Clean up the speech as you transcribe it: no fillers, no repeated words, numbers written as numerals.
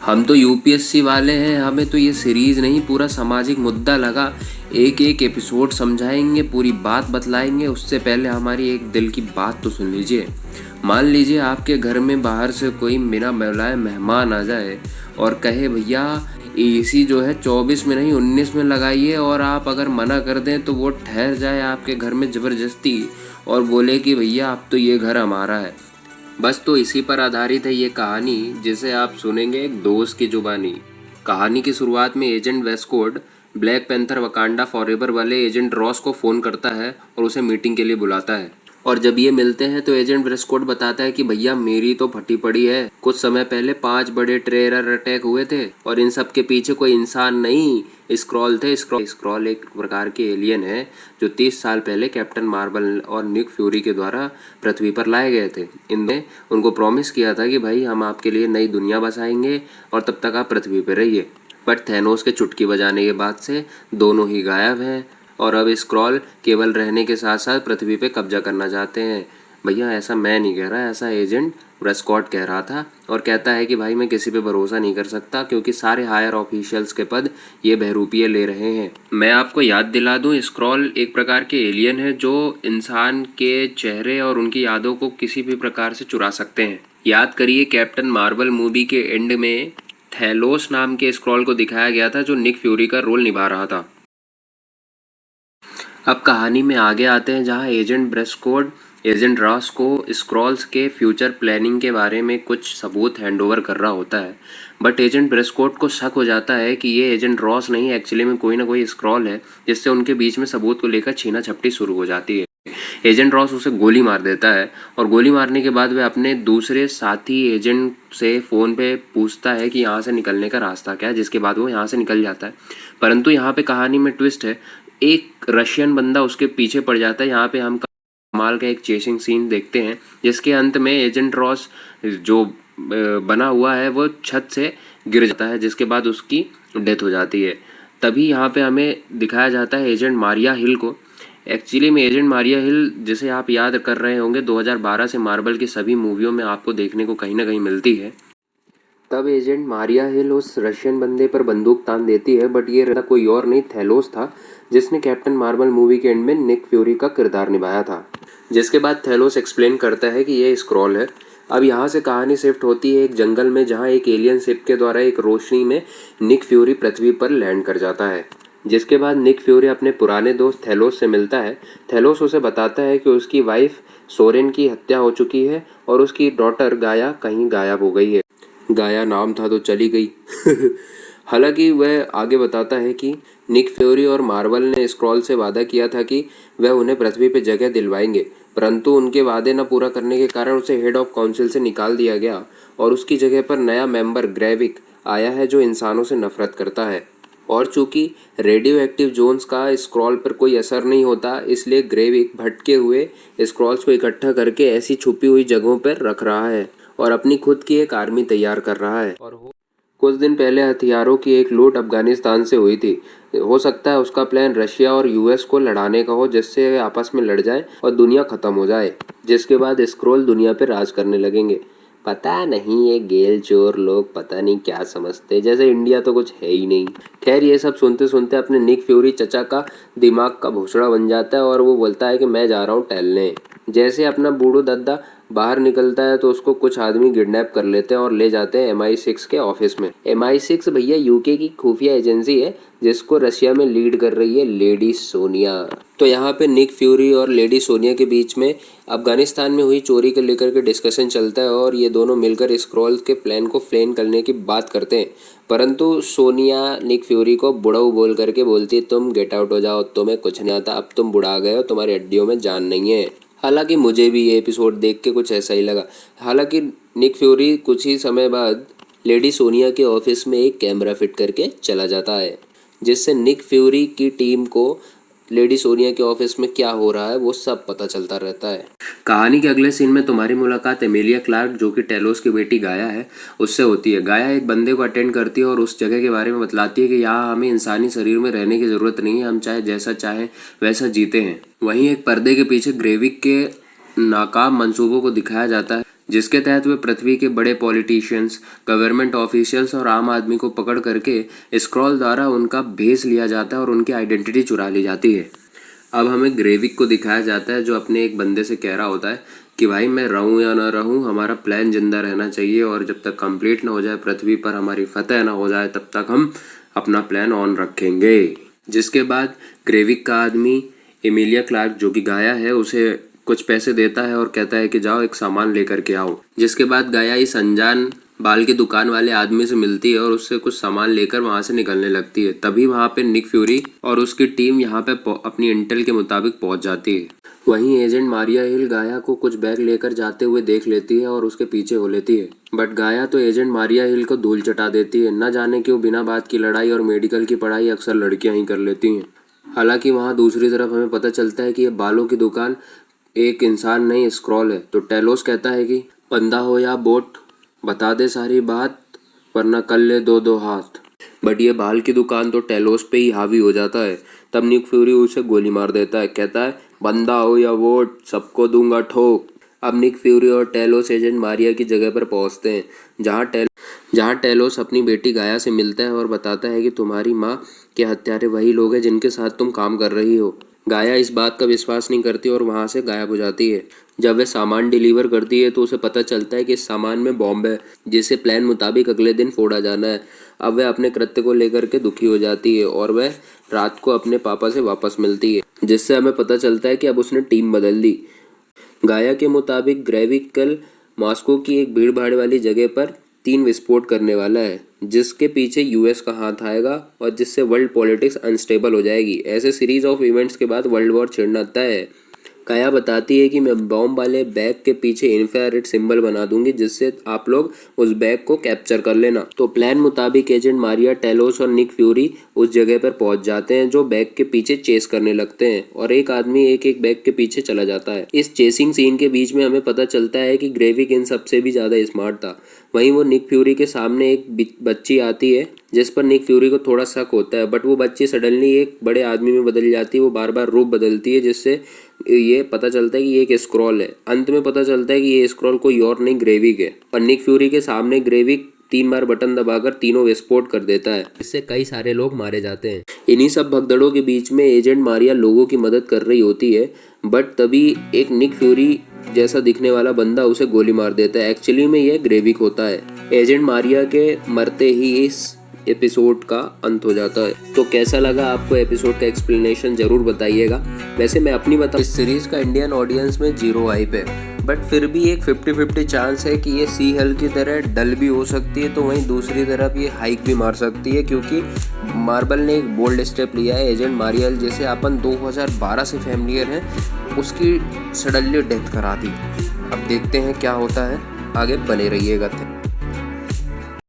हम तो यूपीएससी वाले हैं, हमें तो ये सीरीज नहीं पूरा सामाजिक मुद्दा लगा। एक एक एपिसोड समझाएंगे, पूरी बात बतलाएंगे। उससे पहले हमारी एक दिल की बात तो सुन लीजिए। मान लीजिए आपके घर में बाहर से कोई बिना बुलाए मेहमान आ जाए और कहे भैया एसी जो है 24 में नहीं 19 में लगाइए, और आप अगर मना कर दें तो वो ठहर जाए आपके घर में ज़बरदस्ती और बोले कि भैया अब तो ये घर हमारा है। बस तो इसी पर आधारित है ये कहानी, जिसे आप सुनेंगे एक दोस्त की जुबानी। कहानी की शुरुआत में agent Westcott black panther Wakanda forever वाले एजेंट रॉस को फ़ोन करता है और उसे मीटिंग के लिए बुलाता है। और जब ये मिलते हैं तो एजेंट वेस्टकोट बताता है कि भैया मेरी तो फटी पड़ी है। कुछ समय पहले 5 बड़े टेरर अटैक हुए थे और इन सब के पीछे कोई इंसान नहीं, स्क्रॉल थे। स्क्रॉल एक प्रकार के एलियन है जो 30 साल पहले कैप्टन मार्वल और निक फ्यूरी के द्वारा पृथ्वी पर लाए गए थे। इनने उनको प्रॉमिस किया था कि भाई हम आपके लिए नई दुनिया बसाएंगे और तब तक आप पृथ्वी पर रहिए। बट थैनोस के चुटकी बजाने के बाद से दोनों ही गायब हैं और अब स्क्रॉल केवल रहने के साथ साथ पृथ्वी पे कब्जा करना चाहते हैं। भैया ऐसा मैं नहीं कह रहा, ऐसा एजेंट ब्रेस्कॉट कह रहा था और कहता है कि भाई मैं किसी पे भरोसा नहीं कर सकता क्योंकि सारे हायर ऑफिशियल्स के पद ये बहरूपिये ले रहे हैं। मैं आपको याद दिला दूं, स्क्रॉल एक प्रकार के एलियन है जो इंसान के चेहरे और उनकी यादों को किसी भी प्रकार से चुरा सकते हैं। याद करिए कैप्टन मार्वल मूवी के एंड में थैलोस नाम के स्क्रॉल को दिखाया गया था जो निक फ्यूरी का रोल निभा रहा था। अब कहानी में आगे आते हैं जहां एजेंट ब्रेस्कोट एजेंट रॉस को स्क्रॉल्स के फ्यूचर प्लानिंग के बारे में कुछ सबूत हैंडओवर कर रहा होता है। बट एजेंट ब्रेस्कोट को शक हो जाता है कि ये एजेंट रॉस नहीं, एक्चुअली में कोई ना कोई स्क्रॉल है, जिससे उनके बीच में सबूत को लेकर छीना झपटी शुरू हो जाती है। एजेंट रॉस उसे गोली मार देता है और गोली मारने के बाद वह अपने दूसरे साथी एजेंट से फ़ोन पे पूछता है कि यहाँ से निकलने का रास्ता क्या है, जिसके बाद वो यहाँ से निकल जाता है। परंतु यहाँ पे कहानी में ट्विस्ट है, एक रशियन बंदा उसके पीछे पड़ जाता है। यहाँ पे हम कमाल का एक चेसिंग सीन देखते हैं जिसके अंत में एजेंट रॉस जो बना हुआ है वो छत से गिर जाता है, जिसके बाद उसकी डेथ हो जाती है। तभी यहाँ पे हमें दिखाया जाता है एजेंट मारिया हिल को। एक्चुअली में एजेंट मारिया हिल, जिसे आप याद कर रहे होंगे 2012 से मार्वल की सभी मूवियों में आपको देखने को कहीं ना कहीं मिलती है। तब एजेंट मारिया हिल उस रशियन बंदे पर बंदूक तान देती है, बट ये कोई और नहीं थैलोस था, जिसने कैप्टन मार्वल मूवी के एंड में निक फ्यूरी का किरदार निभाया था। जिसके बाद थैलोस एक्सप्लेन करता है कि ये स्क्रॉल है। अब यहाँ से कहानी शिफ्ट होती है एक जंगल में, जहाँ एक एलियन शिप के द्वारा एक रोशनी में निक फ्यूरी पृथ्वी पर लैंड कर जाता है। जिसके बाद निक फ्यूरी अपने पुराने दोस्त थैलोस से मिलता है। थैलोस उसे बताता है कि उसकी वाइफ सोरेन की हत्या हो चुकी है और उसकी डॉटर गाया कहीं गायब हो गई है। गाया नाम था तो चली गई। हालांकि वह आगे बताता है कि निक फ्यूरी और मार्वल ने स्क्रॉल से वादा किया था कि वह उन्हें पृथ्वी पर जगह दिलवाएंगे, परंतु उनके वादे न पूरा करने के कारण उसे हेड ऑफ काउंसिल से निकाल दिया गया और उसकी जगह पर नया मेंबर ग्रेविक आया है जो इंसानों से नफरत करता है। और चूंकि रेडियो एक्टिव जोन्स का स्क्रॉल पर कोई असर नहीं होता, इसलिए ग्रेविक भटके हुए स्क्रॉल्स को इकट्ठा करके ऐसी छुपी हुई जगहों पर रख रहा है और अपनी खुद की एक आर्मी तैयार कर रहा है। और कुछ दिन पहले हथियारों की एक लूट अफगानिस्तान से हुई थी। हो सकता है उसका प्लान रशिया और यूएस को लड़ाने का हो, जिससे वे आपस में लड़ जाए और दुनिया खत्म हो जाए, जिसके बाद स्क्रॉल दुनिया पर राज करने लगेंगे। पता नहीं ये गेल चोर लोग पता नहीं क्या समझते, जैसे इंडिया तो कुछ है ही नहीं। खैर ये सब सुनते सुनते अपने निक फ्यूरी चचा का दिमाग का भोसड़ा बन जाता है और वो बोलता है कि मैं जा रहा हूँ टहलने। जैसे अपना बूढ़ो दादा बाहर निकलता है तो उसको कुछ आदमी किडनैप कर लेते हैं और ले जाते हैं MI6 के ऑफिस में। MI6 भैया यूके की खुफिया एजेंसी है जिसको रशिया में लीड कर रही है लेडी सोनिया। तो यहाँ पे निक फ्यूरी और लेडी सोनिया के बीच में अफगानिस्तान में हुई चोरी को लेकर के डिस्कशन चलता है और ये दोनों मिलकर स्क्रॉल के प्लान को फ्लेन करने की बात करते हैं। परंतु सोनिया निक फ्यूरी को बुढ़ऊ बोल करके बोलती है तुम गेट आउट हो जाओ, तुम्हें कुछ नहीं आता, अब तुम बुढ़ा गए हो, तुम्हारी हड्डियों में जान नहीं है। हालांकि मुझे भी ये एपिसोड देख के कुछ ऐसा ही लगा। हालांकि निक फ्यूरी कुछ ही समय बाद लेडी सोनिया के ऑफिस में एक कैमरा फिट करके चला जाता है, जिससे निक फ्यूरी की टीम को लेडी सोनिया के ऑफिस में क्या हो रहा है वो सब पता चलता रहता है। कहानी के अगले सीन में तुम्हारी मुलाकात एमिलिया क्लार्क, जो कि टेलोस की बेटी गाया है, उससे होती है। गाया एक बंदे को अटेंड करती है और उस जगह के बारे में बतलाती है कि यहाँ हमें इंसानी शरीर में रहने की ज़रूरत नहीं है, हम चाहे जैसा चाहे वैसा जीते हैं। वहीं एक पर्दे के पीछे ग्रेविक के नाकाम मंसूबों को दिखाया जाता है, जिसके तहत वे पृथ्वी के बड़े पॉलिटिशियंस, गवर्नमेंट ऑफिशियल्स और आम आदमी को पकड़ करके स्क्रॉल द्वारा उनका भेस लिया जाता है और उनकी आइडेंटिटी चुरा ली जाती है। अब हमें ग्रेविक को दिखाया जाता है जो अपने एक बंदे से कह रहा होता है कि भाई मैं रहूं या ना रहूं, हमारा प्लान जिंदा रहना चाहिए और जब तक कंप्लीट ना हो जाए, पृथ्वी पर हमारी फतह ना हो जाए, तब तक हम अपना प्लान ऑन रखेंगे। जिसके बाद ग्रेविक का आदमी एमिलिया क्लार्क जो कि गाया है उसे कुछ पैसे देता है और कहता है कि जाओ एक सामान लेकर के आओ। जिसके बाद गाया इस अनजान बाल की दुकान वाले आदमी से मिलती है और उससे कुछ सामान लेकर वहां से निकलने लगती है। तभी वहां पे निक फ्यूरी और उसकी टीम यहाँ पे अपनी इंटेल के मुताबिक पहुंच जाती है। वहीं एजेंट मारिया हिल गाया को कुछ बैग लेकर जाते हुए देख लेती है और उसके पीछे हो लेती है, बट गाया तो एजेंट मारिया हिल को धूल चटा देती है। न जाने क्यों बिना बात की लड़ाई और मेडिकल की पढ़ाई अक्सर लड़कियां ही कर लेती हैं। हालांकि वहाँ दूसरी तरफ हमें पता चलता है कि ये बालों की दुकान एक इंसान नहीं स्क्रॉल है। तो टेलोस कहता है कि बंदा हो या बोट, बता दे सारी बात वरना कर ले दो दो हाथ। बट ये बाल की दुकान तो टेलोस पे ही हावी हो जाता है। तब निक फ्यूरी उसे गोली मार देता है, कहता है बंदा हो या वोट सबको दूंगा ठोक। अब निक फ्यूरी और टेलोस एजेंट मारिया की जगह पर पहुंचते हैं जहां टेलोस अपनी बेटी गाया से मिलता है और बताता है कि तुम्हारी माँ के हत्यारे वही लोग हैं जिनके साथ तुम काम कर रही हो। गाया इस बात का विश्वास नहीं करती और वहां से गायब हो जाती है। जब वह सामान डिलीवर करती है तो उसे पता चलता है कि इस सामान में बॉम्ब है जिसे प्लान मुताबिक अगले दिन फोड़ा जाना है। अब वह अपने कृत्य को लेकर के दुखी हो जाती है और वह रात को अपने पापा से वापस मिलती है, जिससे हमें पता चलता है कि अब उसने टीम बदल दी। गाया के मुताबिक ग्रेविक कल मॉस्को की एक भीड़ भाड़ वाली जगह पर 3 विस्फोट करने वाला है जिसके पीछे यूएस का हाथ आएगा और जिससे वर्ल्ड पॉलिटिक्स अनस्टेबल हो जाएगी। ऐसे सीरीज ऑफ इवेंट्स के बाद वर्ल्ड वॉर छिड़ना तय है। गाया बताती है कि मैं बॉम्ब वाले बैग के पीछे इंफ्रारेड सिंबल बना दूंगी जिससे आप लोग उस बैग को कैप्चर कर लेना। तो प्लान मुताबिक एजेंट मारिया, टेलोस और निक फ्यूरी उस जगह पर पहुंच जाते हैं जो बैग के पीछे चेस करने लगते हैं और एक आदमी एक एक बैग के पीछे चला जाता है। इस चेसिंग सीन के बीच में हमें पता चलता है कि ग्रेविक इन सबसे भी ज्यादा स्मार्ट था। वहीं वो निक फ्यूरी के सामने एक बच्ची आती है जिस पर निक फ्यूरी को थोड़ा शक होता है, बट वो बच्ची सडनली एक बड़े आदमी में बदल जाती है। वो बार बार रूप बदलती है जिससे ये पता चलता है कि ये एक स्क्रॉल है। अंत में पता चलता है कि ये स्क्रॉल कोई और नहीं ग्रेविक है और निक फ्यूरी के सामने ग्रेविक 3 बार बटन दबाकर तीनों विस्फोट कर देता है, इससे कई सारे लोग मारे जाते हैं। इन्हीं सब भगदड़ों के बीच में एजेंट मारिया लोगों की मदद कर रही होती है, बट तभी एक निक फ्यूरी जैसा दिखने वाला बंदा उसे गोली मार देता है। एक्चुअली में यह ग्रेविक होता है। एजेंट मारिया के मरते ही इस एपिसोड का अंत हो जाता है। तो कैसा लगा आपको एपिसोड का एक्सप्लेनेशन जरूर बताइएगा। वैसे मैं अपनी बता, इस सीरीज का इंडियन ऑडियंस में 0 हाइप है, बट फिर भी एक 50-50 चांस है कि ये सी हेल की तरह डल भी हो सकती है, तो वहीं दूसरी तरफ ये हाइक भी मार सकती है क्योंकि मार्वल ने एक बोल्ड स्टेप लिया है। एजेंट मारियल जैसे अपन 2012 से फैमिलियर हैं, उसकी सडनली डेथ करा दी। अब देखते हैं क्या होता है, आगे बने रहिएगा।